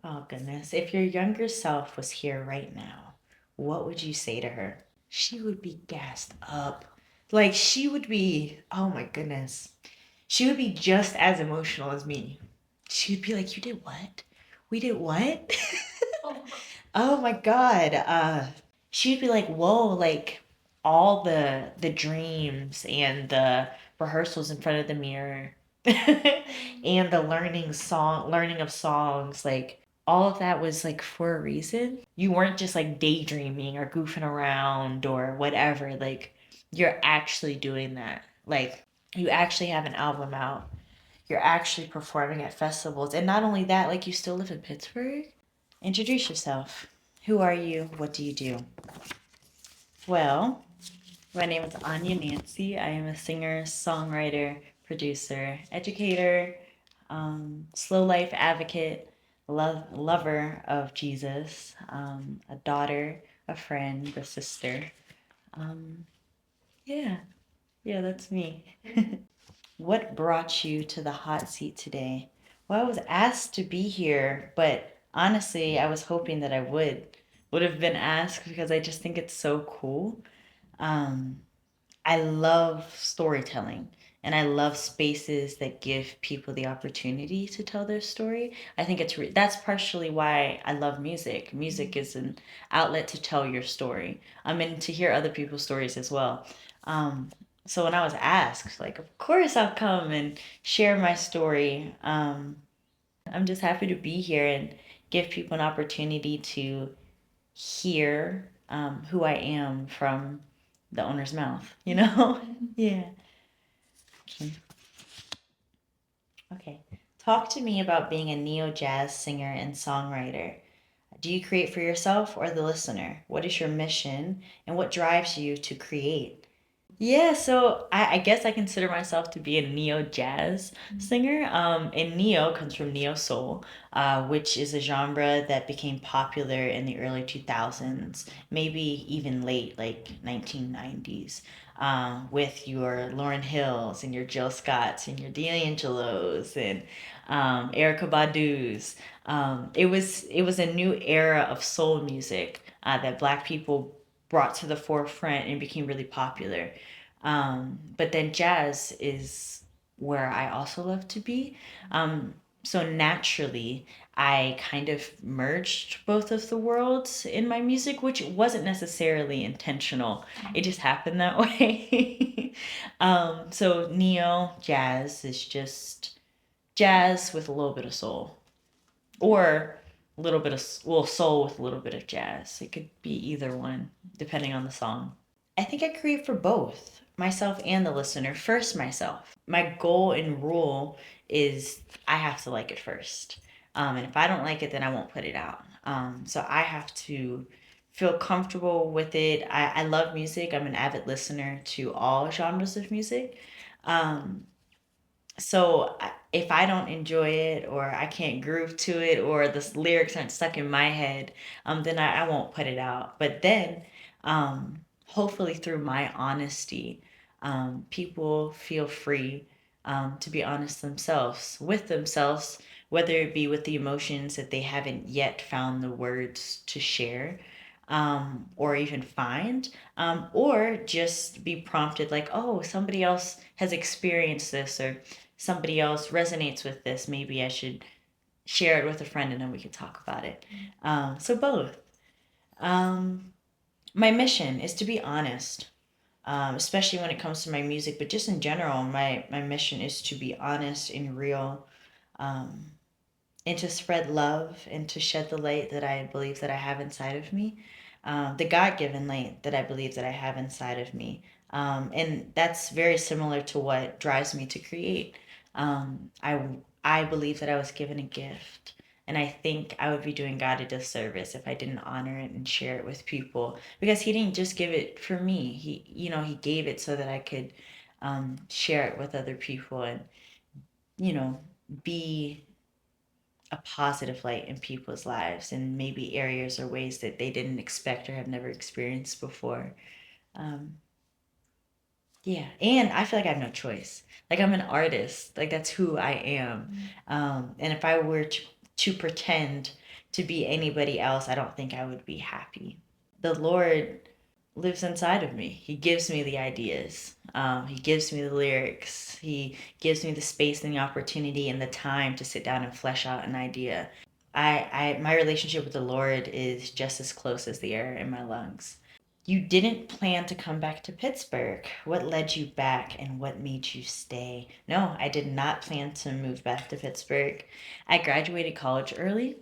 Oh, goodness. If your younger self was here right now, what would you say to her? She would be gassed up. Like, she would be, oh my goodness. She would be just as emotional as me. She would be like, "You did what? We did what?" Oh my God. She'd be like, "Whoa, like all the dreams and the rehearsals in front of the mirror and the learning of songs, like all of that was like for a reason. You weren't just like daydreaming or goofing around or whatever. Like you're actually doing that. Like you actually have an album out. You're actually performing at festivals. And not only that, like you still live in Pittsburgh. Introduce yourself. Who are you? What do you do? Well, my name is Anyah Nancy. I am a singer, songwriter, producer, educator, slow life advocate, lover of Jesus, a daughter, a friend, a sister. Um, yeah, yeah, that's me. What brought you to the hot seat today? Well, I was asked to be here, but honestly, I was hoping that I would have been asked because I just think it's so cool. Um, I love storytelling and I love spaces that give people the opportunity to tell their story. I think that's partially why I love music. Music is an outlet to tell your story. I mean, to hear other people's stories as well. Um, so when I was asked, like, of course I'll come and share my story. I'm just happy to be here and give people an opportunity to hear who I am from the owner's mouth, you know? Yeah. Okay. Okay. Talk to me about being a neo jazz singer and songwriter. Do you create for yourself or the listener? What is your mission and what drives you to create? Yeah, so I guess I consider myself to be a neo jazz singer. And neo comes from neo soul, which is a genre that became popular in the early 2000s, maybe even late, like 1990s, with your Lauryn Hills and your Jill Scotts and your D'Angelos and Erica Badu's. It was a new era of soul music that Black people brought to the forefront and became really popular. But then jazz is where I also love to be. So naturally, I kind of merged both of the worlds in my music, which wasn't necessarily intentional. It just happened that way. So neo jazz is just jazz with a little bit of soul, or a little bit of soul with a little bit of jazz. It could be either one, depending on the song. I think I create for both myself and the listener. First, myself. My goal and rule is I have to like it first. And if I don't like it, then I won't put it out. So I have to feel comfortable with it. I love music. I'm an avid listener to all genres of music. Um, if I don't enjoy it or I can't groove to it or the lyrics aren't stuck in my head, then I won't put it out. But then, hopefully, through my honesty, people feel free to be honest themselves, whether it be with the emotions that they haven't yet found the words to share. Or even find, or just be prompted like, oh, somebody else has experienced this, or somebody else resonates with this. Maybe I should share it with a friend and then we can talk about it. So both. Um, my mission is to be honest, especially when it comes to my music, but just in general, my mission is to be honest and real, um, and to spread love and to shed the light that I believe that I have inside of me, the God given light that I believe that I have inside of me. And that's very similar to what drives me to create. I believe that I was given a gift. And I think I would be doing God a disservice if I didn't honor it and share it with people, because He didn't just give it for me. He gave it so that I could share it with other people and, you know, be a positive light in people's lives and maybe areas or ways that they didn't expect or have never experienced before. Um, yeah, and I feel like I have no choice. Like I'm an artist. Like that's who I am. And if I were to pretend to be anybody else, I don't think I would be happy. The Lord lives inside of me. He gives me the ideas. He gives me the lyrics. He gives me the space and the opportunity and the time to sit down and flesh out an idea. My relationship with the Lord is just as close as the air in my lungs. You didn't plan to come back to Pittsburgh. What led you back and what made you stay? No, I did not plan to move back to Pittsburgh. I graduated college early.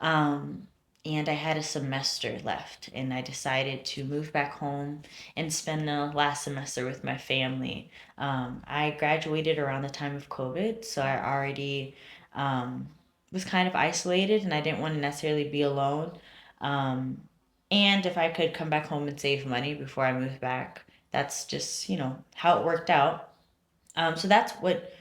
Um, and I had a semester left, and I decided to move back home and spend the last semester with my family. I graduated around the time of COVID, so I already um, was kind of isolated, and I didn't want to necessarily be alone. Um, and if I could come back home and save money before I moved back, that's just, how it worked out. So that's what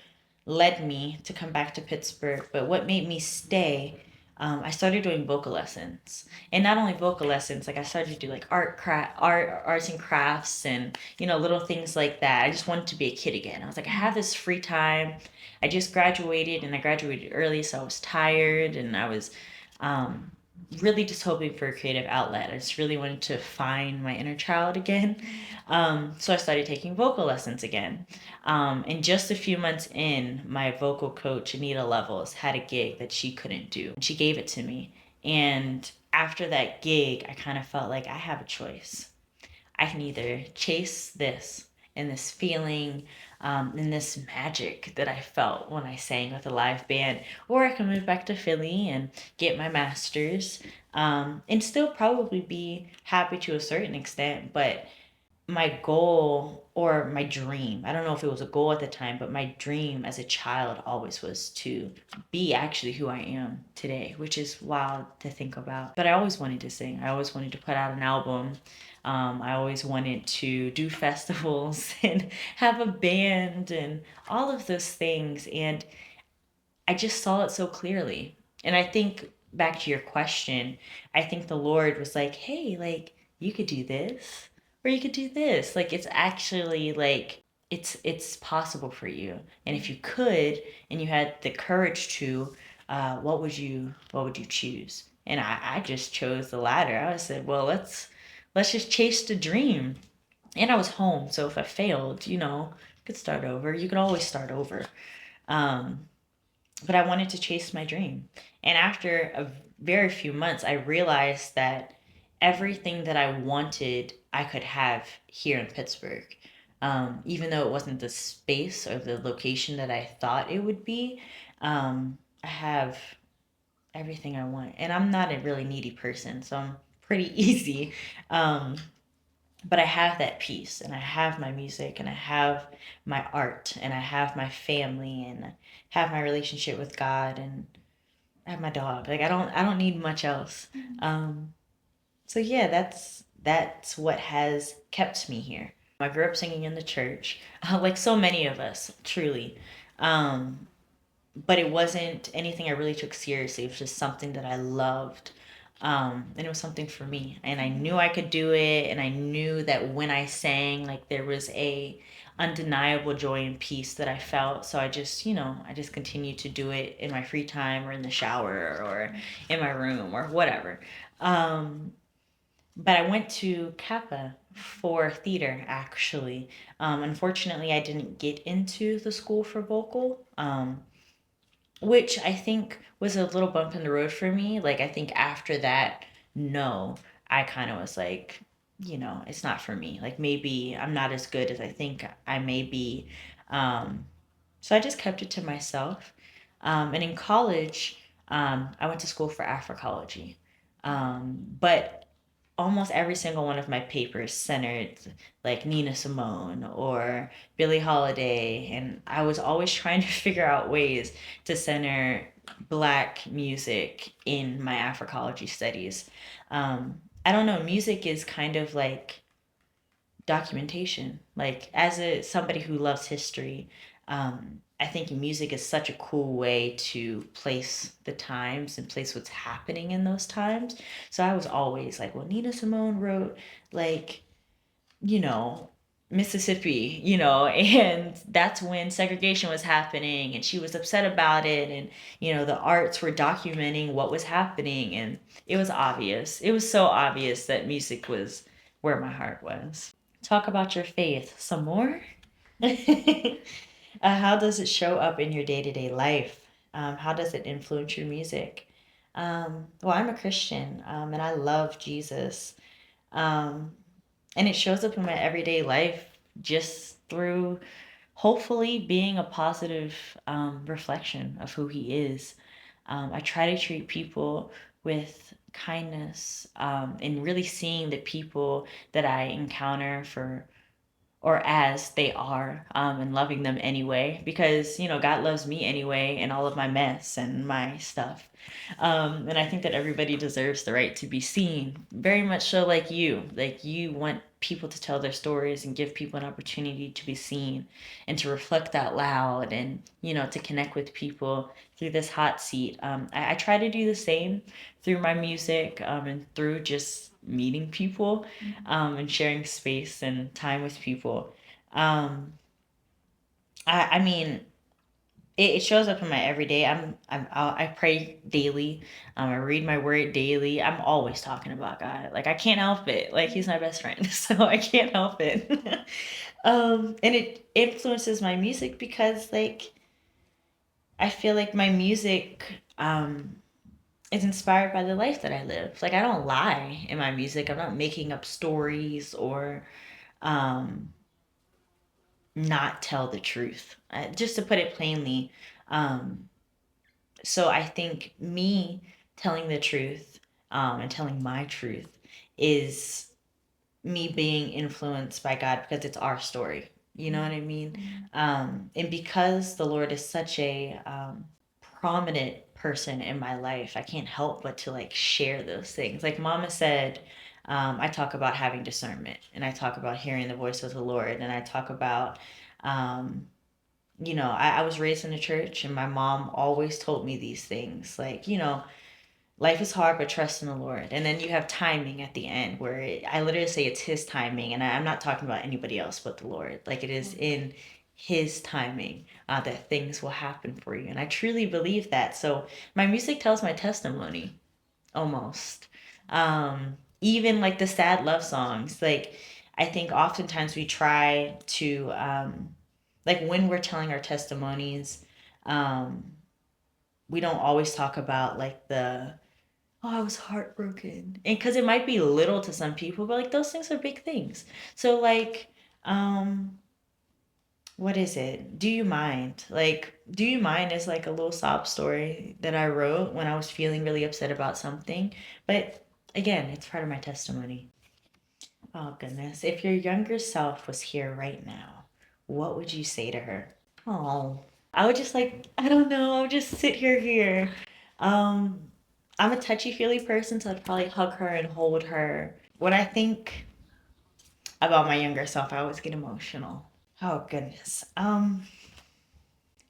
led me to come back to Pittsburgh. But what made me stay, I started doing vocal lessons, and not only vocal lessons. Like I started to do like arts and crafts, and little things like that. I just wanted to be a kid again. I was like, I have this free time. I just graduated, and I graduated early, so I was tired, and I was um, really just hoping for a creative outlet. I just really wanted to find my inner child again. So I started taking vocal lessons again. And just a few months in, my vocal coach, Anita Levels, had a gig that she couldn't do. She gave it to me. And after that gig, I kind of felt like I have a choice. I can either chase this and this feeling and this magic that I felt when I sang with a live band, or I can move back to Philly and get my master's and still probably be happy to a certain extent, but my goal or my dream, I don't know if it was a goal at the time, but my dream as a child always was to be actually who I am today, which is wild to think about. But I always wanted to sing. I always wanted to put out an album. I always wanted to do festivals and have a band and all of those things. And I just saw it so clearly. And I think back to your question, I think the Lord was like, hey, like, you could do this or you could do this. Like, it's actually like, it's possible for you. And if you could and you had the courage to, what would you choose? And I just chose the latter. I said, well, let's just chase the dream. And I was home, so if I failed, I could start over. You could always start over. Um, but I wanted to chase my dream. And after a very few months, I realized that everything that I wanted, I could have here in Pittsburgh. Even though it wasn't the space or the location that I thought it would be, I have everything I want. And I'm not a really needy person, so I'm pretty easy. Um, but I have that peace, and I have my music, and I have my art, and I have my family, and I have my relationship with God, and I have my dog. Like I don't need much else. Um, so yeah, that's what has kept me here. I grew up singing in the church, like so many of us, truly. Um, but it wasn't anything I really took seriously. It was just something that I loved. And it was something for me. And I knew I could do it. And I knew that when I sang, like there was a undeniable joy and peace that I felt. So I just continued to do it in my free time or in the shower or in my room or whatever. Um, but I went to Kappa for theater actually. Unfortunately, I didn't get into the school for vocal. Which I think was a little bump in the road for me. Like, I think after that, no, I kind of was like, it's not for me. Like, maybe I'm not as good as I think I may be. Um, so I just kept it to myself. And in college, I went to school for Africology. But almost every single one of my papers centered like Nina Simone or Billie Holiday, and I was always trying to figure out ways to center black music in my Africology studies. I don't know, music is kind of like documentation. Like as a somebody who loves history, I think music is such a cool way to place the times and place what's happening in those times. So I was always like, well, Nina Simone wrote like, you know, Mississippi, and that's when segregation was happening, and she was upset about it, and the arts were documenting what was happening, and it was obvious. It was so obvious that music was where my heart was. Talk about your faith some more. How does it show up in your day-to-day life? How does it influence your music? Well, I'm a Christian, and I love Jesus. Um, and it shows up in my everyday life just through hopefully being a positive reflection of who he is. I try to treat people with kindness, and really seeing the people that I encounter for or as they are, and loving them anyway, because God loves me anyway, and all of my mess and my stuff. And I think that everybody deserves the right to be seen, very much so. Like you want people to tell their stories and give people an opportunity to be seen and to reflect out loud, and to connect with people through this hot seat. I try to do the same through my music, and through just meeting people, and sharing space and time with people. Um, I mean, it shows up in my everyday. I pray daily. I read my word daily. I'm always talking about God. Like I can't help it. Like he's my best friend, so I can't help it. And it influences my music because I feel like my music is inspired by the life that I live. Like I don't lie in my music. I'm not making up stories or um not tell the truth. Just to put it plainly, um so I think me telling the truth, and telling my truth is me being influenced by God because it's our story. You know what I mean? And because the Lord is such a prominent person in my life, I can't help but to share those things. Like Mama said, I talk about having discernment, and I talk about hearing the voice of the Lord, and I talk about um, I was raised in a church, and my mom always told me these things. Life is hard, but trust in the Lord. And then you have timing at the end where I literally say it's his timing. And I'm not talking about anybody else but the Lord. Like it is in his timing, that things will happen for you. And I truly believe that. So my music tells my testimony almost. Even like the sad love songs. Like I think oftentimes we try to, like when we're telling our testimonies, um, we don't always talk about like oh, I was heartbroken. And because it might be little to some people, but like those things are big things. So um, what is it? Do You Mind? Like, Do You Mind is like a little sob story that I wrote when I was feeling really upset about something. But again, it's part of my testimony. Oh goodness. If your younger self was here right now, what would you say to her? Oh, I would just I don't know, I would just sit here. Um, I'm a touchy-feely person, so I'd probably hug her and hold her. When I think about my younger self, I always get emotional. Oh goodness.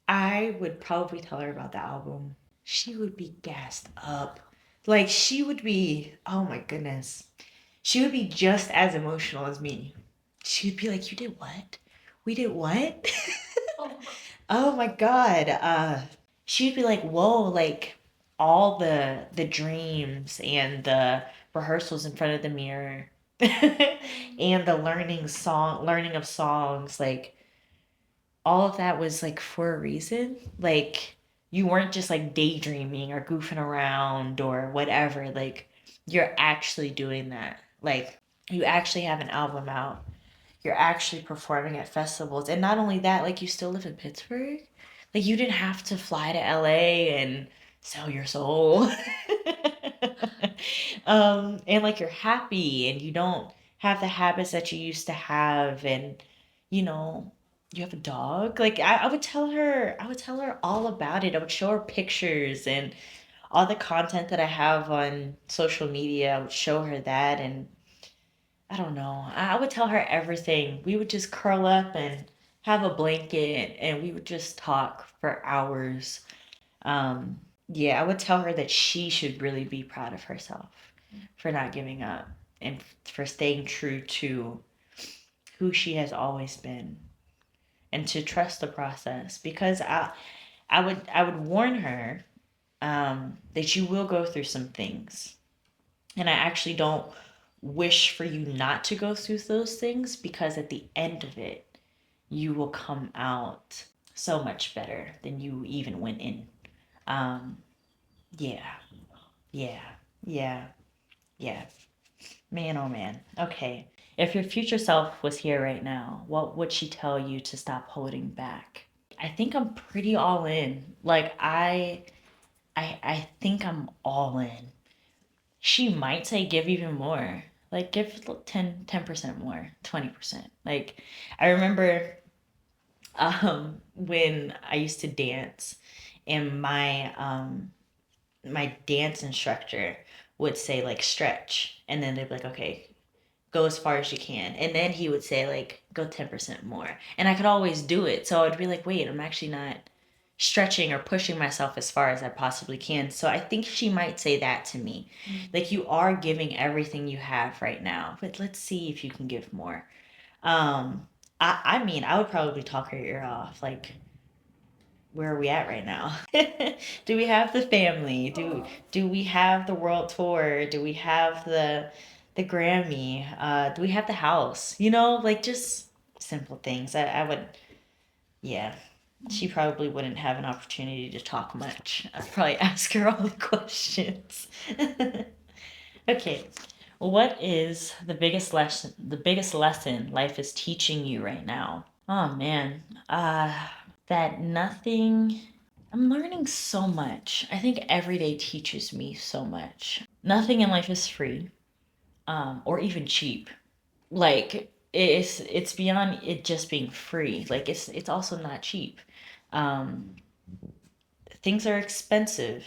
I would probably tell her about the album. She would be gassed up. Like she would be, oh my goodness. She would be just as emotional as me. She would be like, "You did what? We did what?" Oh my God. She'd be like, "Whoa, like all the dreams and the rehearsals in front of the mirror and the learning of songs, like all of that was like for a reason. Like you weren't just like daydreaming or goofing around or whatever. Like you're actually doing that. Like you actually have an album out. You're actually performing at festivals. And not only that, like you still live in Pittsburgh. Like you didn't have to fly to LA and sell your soul. And like you're happy and you don't have the habits that you used to have, and you know, you have a dog. Like I would tell her all about it. I would show her pictures and all the content that I have on social media. I would show her that, and I don't know. I would tell her everything. We would just curl up and have a blanket and we would just talk for hours. Um, yeah, I would tell her that she should really be proud of herself for not giving up and for staying true to who she has always been and to trust the process, because I would warn her that you will go through some things. And I actually don't wish for you not to go through those things, because at the end of it, you will come out so much better than you even went in. Um, yeah, yeah, yeah, yeah. Man, oh man. Okay. If your future self was here right now, what would she tell you to stop holding back? I think I'm pretty all in. Like I think I'm all in. She might say give even more. Like give 10% more, 20%. Like I remember when I used to dance, and my dance instructor would say like stretch, and then they'd be like, okay, go as far as you can, and then he would say like go 10% more, and I could always do it. So I'd be like, wait, I'm actually not stretching or pushing myself as far as I possibly can. So I think she might say that to me. Like, you are giving everything you have right now, but let's see if you can give more. um I mean, I would probably talk her ear off. Like, where are we at right now? Do we have the family? Do we have the world tour? Do we have the Grammy? Do we have the house? Like, just simple things. I would, yeah. She probably wouldn't have an opportunity to talk much. I'd probably ask her all the questions. Okay. What is the biggest lesson life is teaching you right now? Oh man. That nothing I'm learning so much. I think every day teaches me so much. Nothing in life is free, or even cheap. Like, it's beyond it just being free. Like, it's also not cheap. Um, Things are expensive.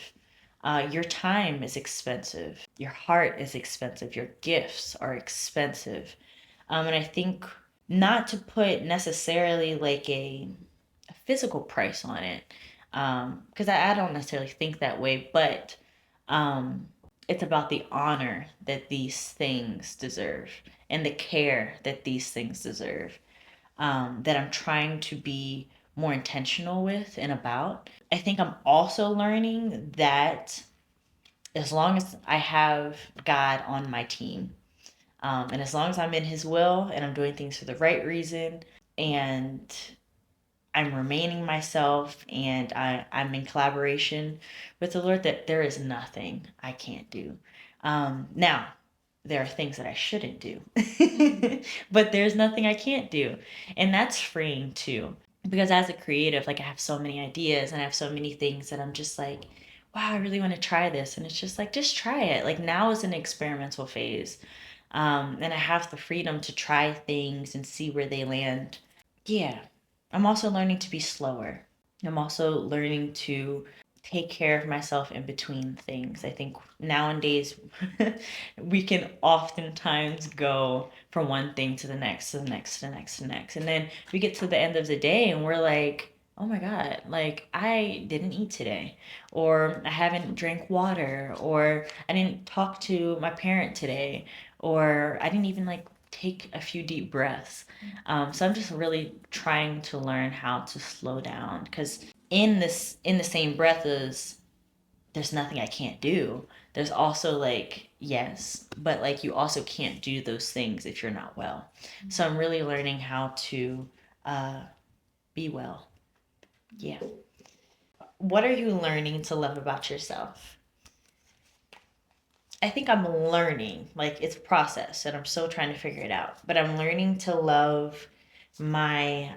Your time is expensive. Your heart is expensive. Your gifts are expensive. And I think, not to put necessarily like a physical price on it, because I don't necessarily think that way, but um, it's about the honor that these things deserve, and the care that these things deserve, that I'm trying to be more intentional with and about. I think I'm also learning that as long as I have God on my team, and as long as I'm in His will and I'm doing things for the right reason, and I'm remaining myself, and I'm in collaboration with the Lord, that there is nothing I can't do. Now, there are things that I shouldn't do, but there's nothing I can't do. And that's freeing too. Because as a creative, like, I have so many ideas and I have so many things that I'm just like, wow, I really want to try this. And it's just like, just try it. Like, now is an experimental phase. And I have the freedom to try things and see where they land. Yeah. I'm also learning to be slower. I'm also learning to take care of myself in between things. I think nowadays we can oftentimes go from one thing to the next, to the next, to the next, to the next. And then we get to the end of the day and we're like, oh my God, like, I didn't eat today, or I haven't drank water, or I didn't talk to my parent today, or I didn't even like take a few deep breaths. So I'm just really trying to learn how to slow down, because in the same breath as there's nothing I can't do, there's also like, yes, but like, you also can't do those things if you're not well. So I'm really learning how to uh, be well. Yeah. What are you learning to love about yourself? I think I'm learning, like, it's a process and I'm still trying to figure it out, but I'm learning to love my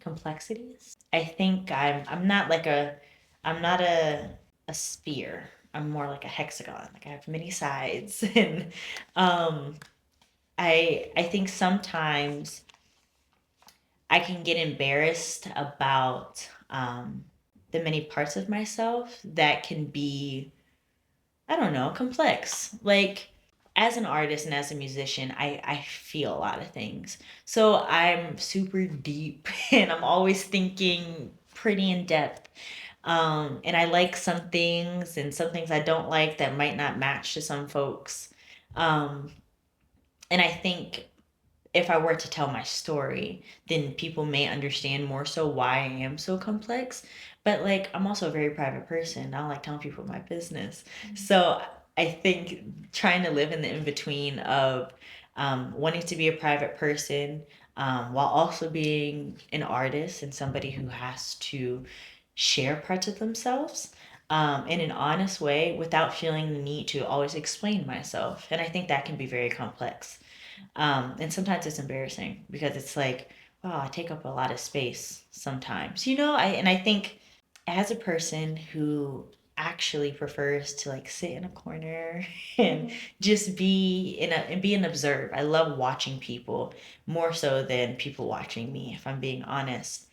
complexities. I think I'm not like I'm not a sphere. I'm more like a hexagon. Like, I have many sides and um I think sometimes I can get embarrassed about the many parts of myself that can be, I don't know, complex. Like, as an artist and as a musician, I feel a lot of things. So I'm super deep and I'm always thinking pretty in depth. And I like some things, and some things I don't like that might not match to some folks. Um, and I think if I were to tell my story, then people may understand more so why I am so complex. But like, I'm also a very private person. I don't like telling people my business. So I think trying to live in the in between of wanting to be a private person while also being an artist and somebody who has to share parts of themselves in an honest way without feeling the need to always explain myself. And I think that can be very complex. And sometimes it's embarrassing because it's like, wow, I take up a lot of space sometimes. I think as a person who actually prefers to like sit in a corner and just be and observe. I love watching people more so than people watching me, if I'm being honest.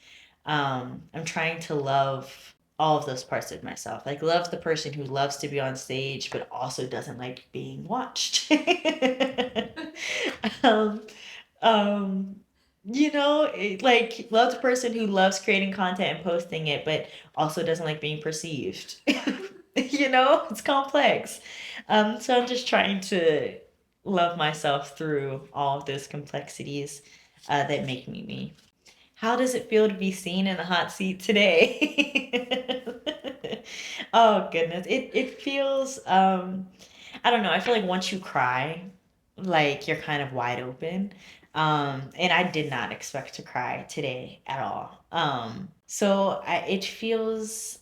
I'm trying to love all of those parts of myself. Like love the person who loves to be on stage but also doesn't like being watched. um, um, like love the person who loves creating content and posting it, but also doesn't like being perceived. It's complex. So I'm just trying to love myself through all of those complexities that make me me. How does it feel to be seen in the hot seat today? Oh goodness. It feels I don't know. I feel like once you cry, like you're kind of wide open. And I did not expect to cry today at all. It feels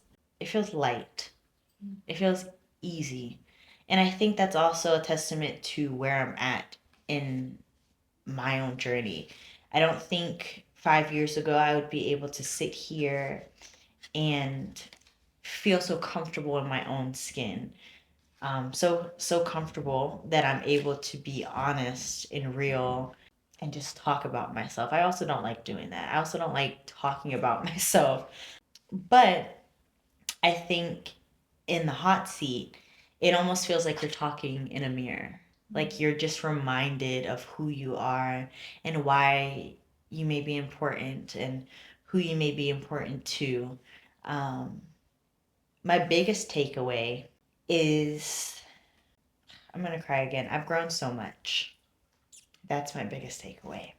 light. It feels easy. And I think that's also a testament to where I'm at in my own journey. I don't think 5 years ago I would be able to sit here and feel so comfortable in my own skin. So comfortable that I'm able to be honest and real and just talk about myself. I also don't like doing that. I also don't like talking about myself. But I think in the hot seat, it almost feels like you're talking in a mirror. Like you're just reminded of who you are and why you may be important and who you may be important to. Um, my biggest takeaway is I'm going to cry again. I've grown so much. That's my biggest takeaway.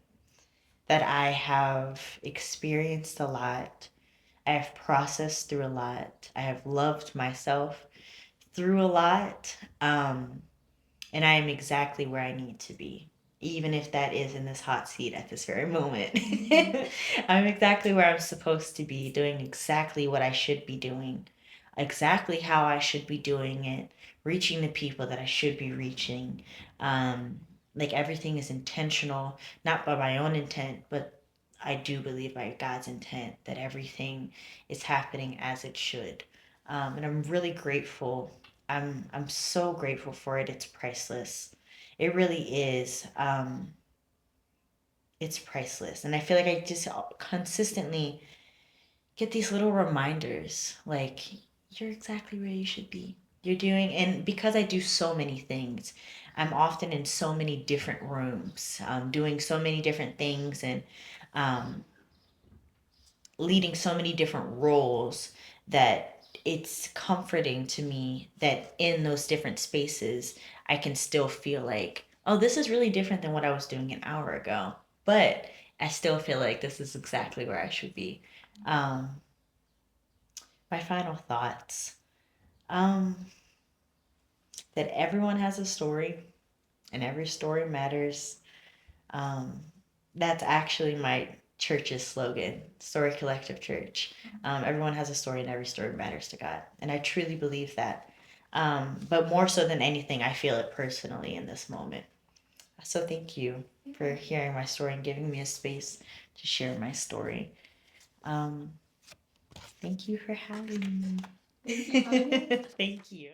That I have experienced a lot. I have processed through a lot. I have loved myself through a lot. And I am exactly where I need to be, even if that is in this hot seat at this very moment. I'm exactly where I'm supposed to be, doing exactly what I should be doing, exactly how I should be doing it, reaching the people that I should be reaching. Um, like everything is intentional, not by my own intent, but I do believe by God's intent that everything is happening as it should. And I'm really grateful. I'm so grateful for it. It's priceless. It really is. It's priceless. And I feel like I just consistently get these little reminders like you're exactly where you should be. You're doing, and because I do so many things, I'm often in so many different rooms, doing so many different things and um, leading so many different roles that it's comforting to me that in those different spaces, I can still feel like, oh, this is really different than what I was doing an hour ago. But I still feel like this is exactly where I should be. Um, my final thoughts um, that everyone has a story and every story matters. Um, that's actually my church's slogan, Story Collective Church. Everyone has a story and every story matters to God. And I truly believe that. But more so than anything, I feel it personally in this moment. So thank you for hearing my story and giving me a space to share my story. Um, thank you for having me. Thank you. Thank you.